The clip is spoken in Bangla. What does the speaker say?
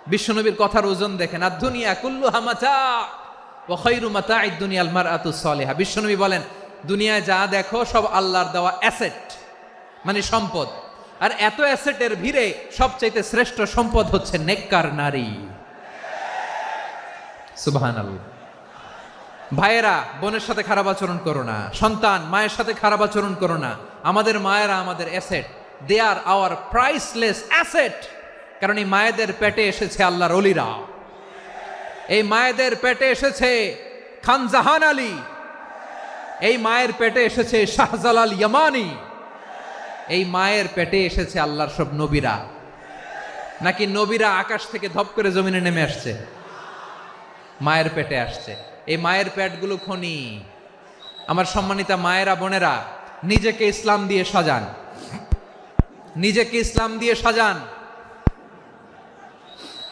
বিশ্বনবীর কথার ওজন দেখেন, আদ-দুনিয়া কুল্লুহা মাতা ওয়া খায়রু মাতা'আদ দুনিয়াল মারআতু সালিহা। বিশ্বনবী বলেন, দুনিয়ায় যা দেখো সব আল্লাহর দেওয়া অ্যাসেট, মানে সম্পদ। আর এত অ্যাসেটের ভিড়ে সবচাইতে শ্রেষ্ঠ সম্পদ হচ্ছে নেককার নারী। সুবহানাল্লাহ। ভাইয়েরা, বোনের সাথে খারাপ আচরণ করো না। সন্তান, মায়ের সাথে খারাপ আচরণ করো না। আমাদের মায়েরা আমাদের asset, they are our priceless asset. কারণ এই মায়েদের পেটে এসেছে আল্লাহর ওলিরা, এই মায়েদের পেটে এসেছে খান জাহান আলী, এই মায়ের পেটে এসেছে শাহজালাল ইয়ামানি, এই মায়ের পেটে এসেছে আল্লাহর সব নবীরা। নাকি নবীরা আকাশ থেকে ধপ করে জমিনে নেমে আসছে? মায়ের পেটে আসছে। এই মায়ের পেটগুলো খনি। আমার সম্মানিতা মায়েরা, বোনেরা, নিজেকে ইসলাম দিয়ে সাজান, নিজেকে ইসলাম দিয়ে সাজান।